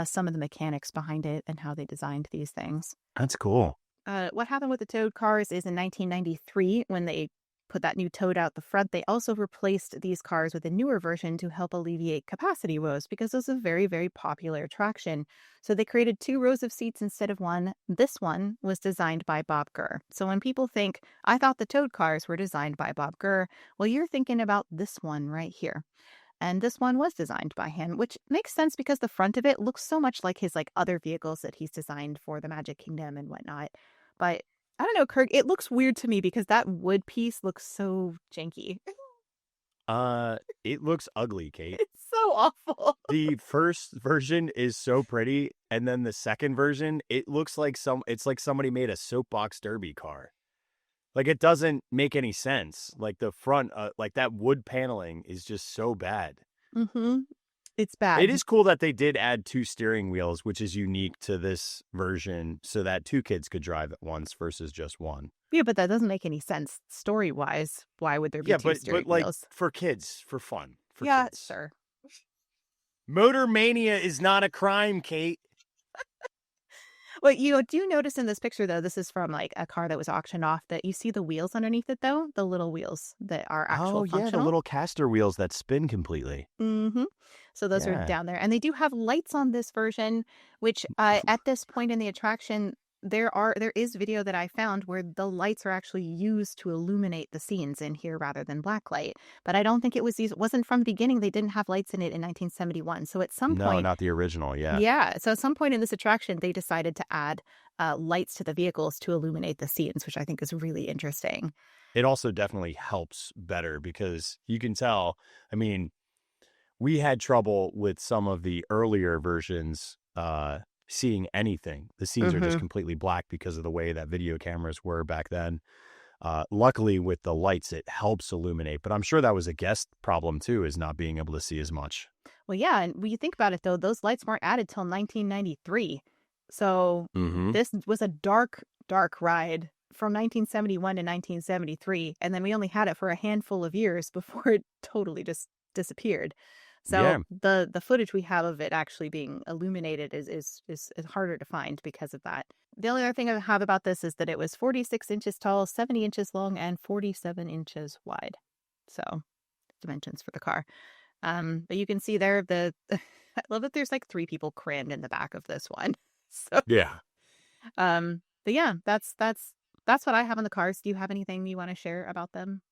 some of the mechanics behind it and how they designed these things. That's cool. What happened with the Toad cars is in 1993, when they put that new Toad out the front, they also replaced these cars with a newer version to help alleviate capacity woes, because this is a very, very popular attraction. So they created 2 rows of seats instead of 1. This one was designed by Bob Gurr. So when people think, I thought the Toad cars were designed by Bob Gurr, well, you're thinking about this one right here. And this one was designed by him, which makes sense because the front of it looks so much like his other vehicles that he's designed for the Magic Kingdom and whatnot. But I don't know, Kirk, it looks weird to me because that wood piece looks so janky. It looks ugly, Kate. It's so awful. The first version is so pretty, and then the second version, it looks like it's like somebody made a soapbox derby car. Like, it doesn't make any sense. Like, the front, that wood paneling is just so bad. Mm-hmm. It's bad. It is cool that they did add 2 steering wheels, which is unique to this version, so that 2 kids could drive at once versus just 1. Yeah, but that doesn't make any sense story-wise. Why would there be 2 steering wheels? For kids, for fun. For yeah, kids. Sure. Motor mania is not a crime, Kate. Well, you do notice in this picture, though, this is from a car that was auctioned off, that you see the wheels underneath it, though, the little wheels that are actual functional. The little caster wheels that spin completely. Mm-hmm. So those are down there. And they do have lights on this version, which at this point in the attraction, there is video that I found where the lights are actually used to illuminate the scenes in here rather than blacklight. But I don't think it wasn't from the beginning. They didn't have lights in it in 1971. So at some point... No, not the original, yeah. Yeah. So at some point in this attraction, they decided to add lights to the vehicles to illuminate the scenes, which I think is really interesting. It also definitely helps better because you can tell, we had trouble with some of the earlier versions seeing anything. The scenes are just completely black because of the way that video cameras were back then. Luckily, with the lights, it helps illuminate. But I'm sure that was a guest problem, too, is not being able to see as much. Well, yeah. And when you think about it, though, those lights weren't added till 1993. So this was a dark, dark ride from 1971 to 1973. And then we only had it for a handful of years before it totally just disappeared. So the footage we have of it actually being illuminated is harder to find because of that. The only other thing I have about this is that it was 46 inches tall, 70 inches long, and 47 inches wide. So dimensions for the car. But you can see there I love that there's 3 people crammed in the back of this one. So yeah. But yeah, that's what I have on the cars. Do you have anything you want to share about them?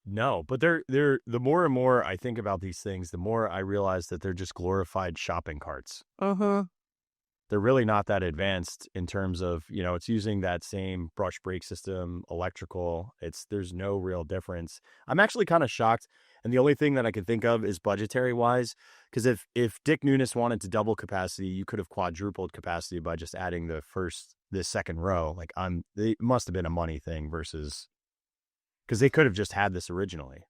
No, but they're the more and more I think about these things, the more I realize that they're just glorified shopping carts. They're really not that advanced in terms of, it's using that same brush brake system, electrical. There's no real difference. I'm actually kind of shocked. And the only thing that I can think of is budgetary wise, because if Dick Nunis wanted to double capacity, you could have quadrupled capacity by just adding the second row. It must have been a money thing versus, because they could have just had this originally.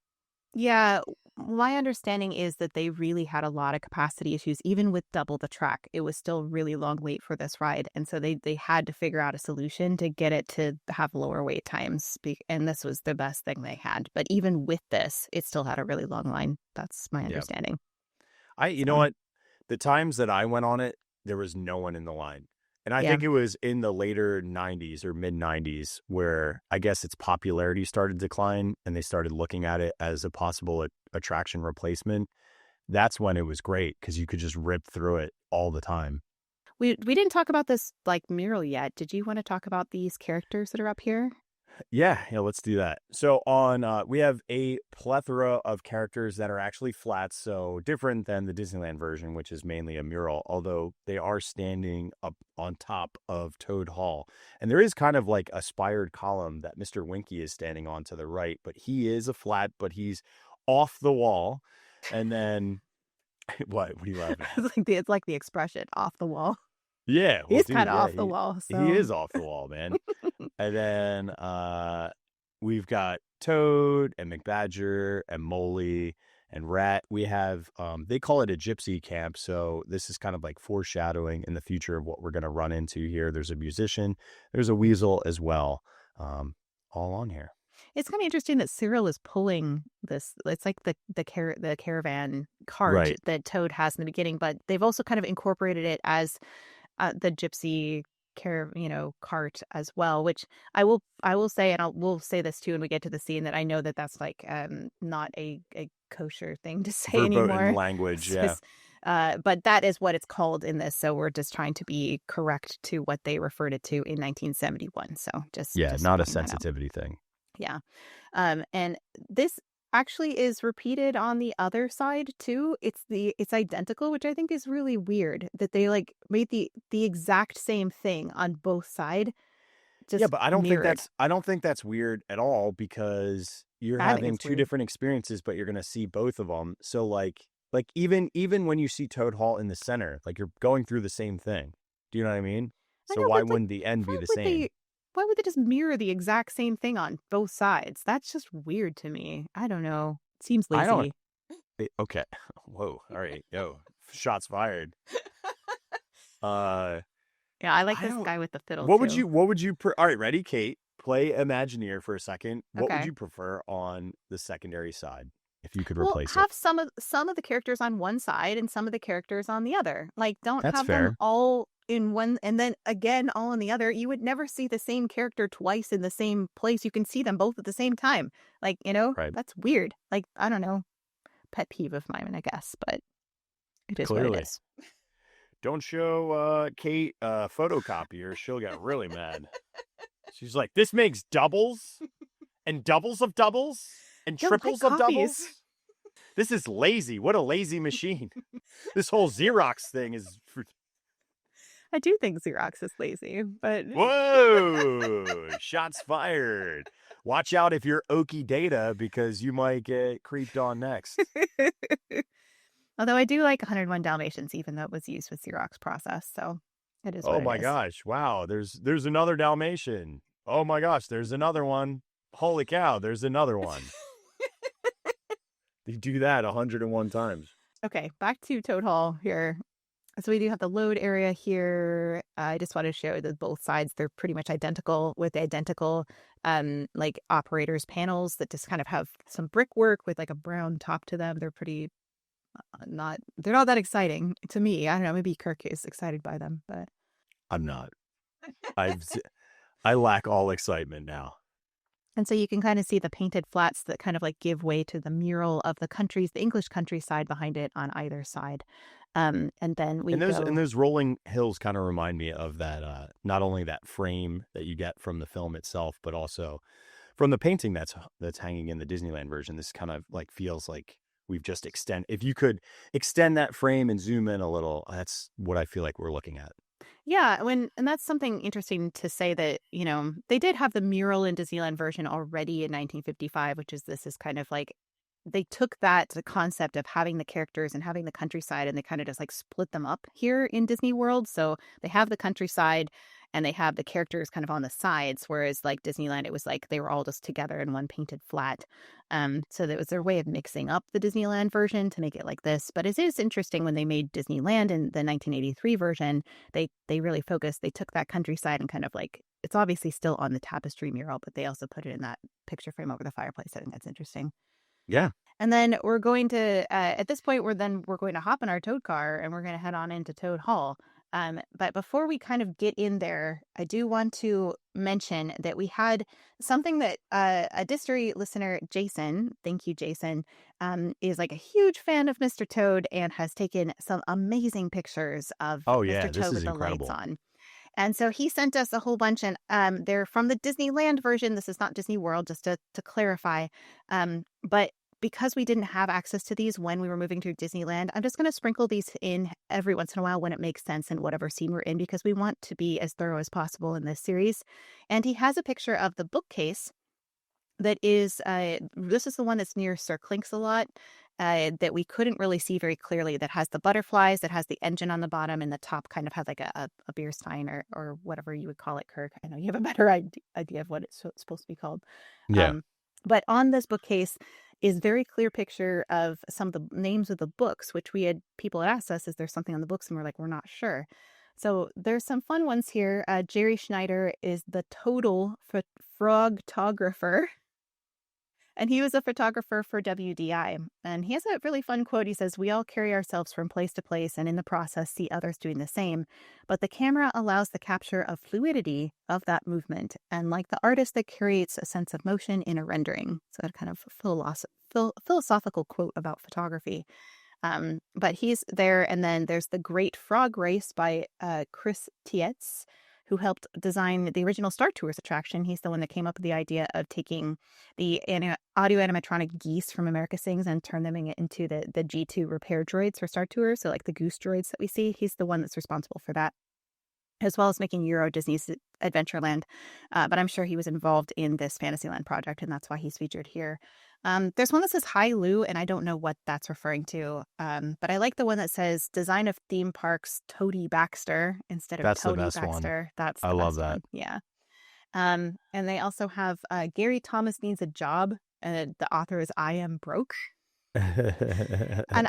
Yeah, my understanding is that they really had a lot of capacity issues. Even with double the track, it was still really long wait for this ride. And so they had to figure out a solution to get it to have lower wait times. And this was the best thing they had. But even with this, it still had a really long line. That's my understanding. You know what? The times that I went on it, there was no one in the line. And I think it was in the later 90s or mid 90s where I guess its popularity started to decline and they started looking at it as a possible attraction replacement. That's when it was great because you could just rip through it all the time. We didn't talk about this mural yet. Did you want to talk about these characters that are up here? Yeah, let's do that. So on we have a plethora of characters that are actually flats, so different than the Disneyland version, which is mainly a mural, although they are standing up on top of Toad Hall. And there is kind of like a spired column that Mr. Winky is standing on to the right, but he is a flat, but he's off the wall. And then what are you laughing at? It's like the expression off the wall. Yeah, well He's dude, kind of yeah, off the wall, he so is off the wall, man. And then we've got Toad and McBadger and Molly and Rat. We have they call it a gypsy camp, so this is kind of like foreshadowing in the future of what we're going to run into here. There's a musician, there's a weasel as well, all on here. it's kind of interesting that Cyril is pulling this. It's like the caravan cart Right. that Toad has in the beginning, but they've also kind of incorporated it as the gypsy cart as well, which I will say, and we'll say this too when we get to the scene, that I know that that's like not a kosher thing to say Verboten anymore. language, yeah. But that is what it's called in this, so we're just trying to be correct to what they referred it to in 1971. So Yeah, just not a pointing that out. sensitivity thing. Yeah. And this actually is repeated on the other side too. It's identical, which I think is really weird that they like made the exact same thing on both side, Yeah, just but mirrored. I don't think that's weird at all because you're I think having it's two weird. different experiences, but you're gonna see both of them. So like even when you see Toad Hall in the center, like you're going through the same thing. Do you know what I mean? I So know, why but like, wouldn't the end be why the would same? they? Why would they just mirror the exact same thing on both sides? That's just weird to me. I don't know. It seems I don't. lazy. Okay. Whoa. All right. Yo. Shots fired. Uh, Yeah, I like I this don't. guy with the fiddle What would too. you? What would you? All right. Ready, Kate. Play Imagineer for a second. What would Okay. you prefer on the secondary side if you could Well, replace it? have some of the characters on one side and some of the characters on the other. Like, don't That's have them fair. all in one and then again all in the other. You would never see the same character twice in the same place. You can see them both at the same time. Like, Right. that's weird. Like, I don't know, pet peeve of mine, I guess, but it is what it Clearly. is. Don't show Kate a photocopy or she'll get really mad. She's like, this makes doubles and doubles of doubles and Don't like triples of doubles. copies. This is lazy. What a lazy machine. This whole Xerox thing is. I do think Xerox is lazy, but Whoa! Shots fired. Watch out if you're Okie Data because you might get creeped on next. although I do like 101 Dalmatians, even though it was used with Xerox process, so it is what Oh it my is. gosh. Wow. There's another Dalmatian. Oh my gosh, there's another one. Holy cow, there's another one. They do that 101 times. Okay, back to Toad Hall here. So we do have the load area here. I just want to show that both sides, they're pretty much identical with identical like operators panels that just kind of have some brickwork with like a brown top to them. They're pretty they're not that exciting to me. I don't know, maybe Kirk is excited by them, but I'm not. I lack all excitement now. and so you can kind of see the painted flats that kind of like give way to the mural of the English countryside behind it on either side. And then we go. And those rolling hills kind of remind me of that not only that frame that you get from the film itself, but also from the painting that's hanging in the Disneyland version. This kind of like feels like we've just if you could extend that frame and zoom in a little, that's what I feel like we're looking at. Yeah, and that's something interesting to say that, they did have the mural in Disneyland version already in 1955, which is this is kind of like they took the concept of having the characters and having the countryside and they kind of just like split them up here in Disney World. So they have the countryside and they have the characters kind of on the sides, whereas like Disneyland, it was like they were all just together in one painted flat. So that was their way of mixing up the Disneyland version to make it like this. But it is interesting when they made Disneyland in the 1983 version, they really focused, they took that countryside and kind of like, it's obviously still on the tapestry mural, but they also put it in that picture frame over the fireplace. I think that's interesting. Yeah. And then we're going to, at this point, we're going to hop in our Toad car and we're going to head on into Toad Hall. But before we kind of get in there, I do want to mention that we had something that a Distory listener, Jason, thank you, Jason, is like a huge fan of Mr. Toad and has taken some amazing pictures of Oh Mr. yeah, this Toad is with the lights incredible. on. And so he sent us a whole bunch, and they're from the Disneyland version. This is not Disney World, just to clarify. But because we didn't have access to these when we were moving to Disneyland, I'm just going to sprinkle these in every once in a while when it makes sense in whatever scene we're in, because we want to be as thorough as possible in this series. And he has a picture of the bookcase that is, this is the one that's near Sir Clinks-a-Lot, that we couldn't really see very clearly, that has the butterflies, that has the engine on the bottom, and the top kind of has like a beer stein or whatever you would call it, Kirk. I know you have a better idea of what it's supposed to be called. Yeah. But on this bookcase is very clear picture of some of the names of the books, which people had asked us, is there something on the books? And we're like, we're not sure. So there's some fun ones here. Jerry Schneider is the total frogtographer. And he was a photographer for WDI. And he has a really fun quote. He says, "We all carry ourselves from place to place and in the process see others doing the same. But the camera allows the capture of fluidity of that movement. And like the artist that creates a sense of motion in a rendering." So a kind of philosophical quote about photography. But he's there. And then there's The Great Frog Race by Chris Tietz, who helped design the original Star Tours attraction. He's the one that came up with the idea of taking the audio animatronic geese from America Sings and turn them into the G2 repair droids for Star Tours. So like the goose droids that we see, he's the one that's responsible for that, as well as making Euro Disney's Adventureland. But I'm sure he was involved in this Fantasyland project, and that's why he's featured here. There's one that says Hi Lou, and I don't know what that's referring to. But I like the one that says Design of Theme Parks, Toady Baxter, instead of That's the Toady best Baxter. one. That's the I love best that. one. Yeah. And they also have Gary Thomas Needs a Job, and the author is I Am Broke. And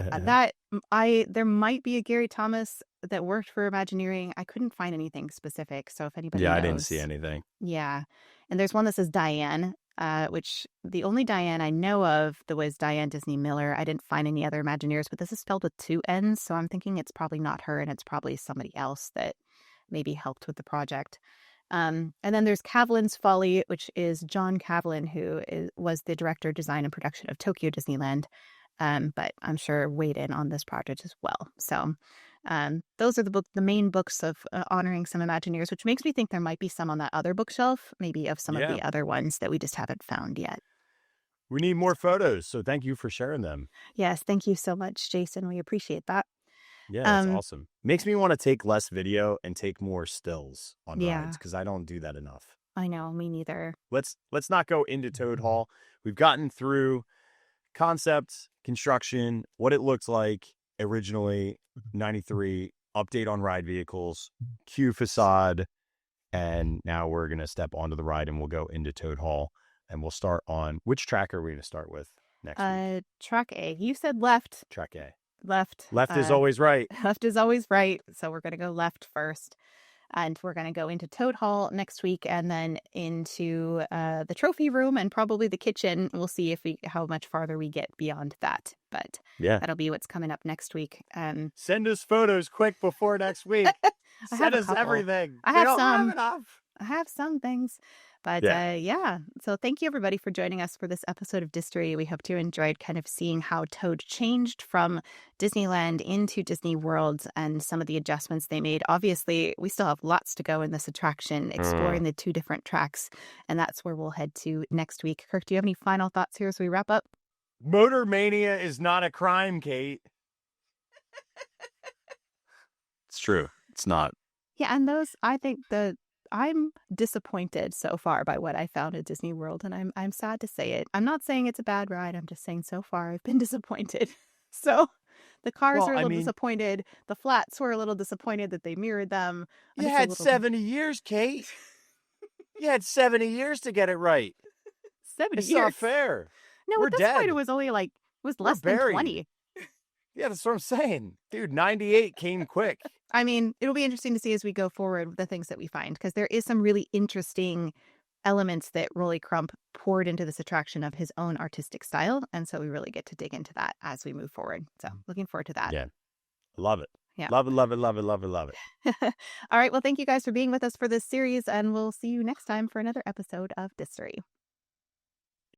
there might be a Gary Thomas that worked for Imagineering. I couldn't find anything specific. So if anybody knows. I didn't see anything. Yeah. And there's one that says Diane, which the only Diane I know of that was Diane Disney Miller. I didn't find any other Imagineers, but this is spelled with 2 N's. So I'm thinking it's probably not her, and it's probably somebody else that maybe helped with the project. And then there's Cavlin's Folly, which is John Cavlin, who was the director, design, and production of Tokyo Disneyland. But I'm sure weighed in on this project as well. So those are the main books of honoring some Imagineers, which makes me think there might be some on that other bookshelf, maybe of some of the other ones that we just haven't found yet. We need more photos, so thank you for sharing them. Yes, thank you so much, Jason. We appreciate that. Yeah, that's awesome. Makes me want to take less video and take more stills on rides, because I don't do that enough. I know, me neither. Let's not go into Toad Hall. We've gotten through concept, construction, what it looked like originally, 93, update on ride vehicles, queue facade, and now we're going to step onto the ride and we'll go into Toad Hall, and we'll start on, which track are we going to start with next week? Track A. You said left. Track A. Left. Left is always right. Left is always right. So we're going to go left first. And we're going to go into Toad Hall next week, and then into the trophy room and probably the kitchen. We'll see how much farther we get beyond that. But that'll be what's coming up next week. Send us photos quick before next week. Send us everything. I have some. Have enough. I have some things. But so thank you everybody for joining us for this episode of Distory. We hope you enjoyed kind of seeing how Toad changed from Disneyland into Disney World and some of the adjustments they made. Obviously, we still have lots to go in this attraction, exploring the 2 different tracks, and that's where we'll head to next week. Kirk, do you have any final thoughts here as we wrap up? Motor mania is not a crime, Kate. It's true. It's not. Yeah, and I think I'm disappointed so far by what I found at Disney World, and I'm sad to say it. I'm not saying it's a bad ride. I'm just saying so far I've been disappointed. So the cars are a little disappointed. The flats were a little disappointed that they mirrored them. You had 70 years, Kate. You had 70 years to get it right. 70 it's years? It's not fair. No, we're at this dead. point it was only it was less than 20. Yeah, that's what I'm saying. Dude, 98 came quick. I mean, it'll be interesting to see as we go forward the things that we find, because there is some really interesting elements that Rolly Crump poured into this attraction of his own artistic style. And so we really get to dig into that as we move forward. So looking forward to that. Yeah. Love it. Yeah. Love it, love it, love it, love it, love it. All right. Well, thank you guys for being with us for this series, and we'll see you next time for another episode of Distory.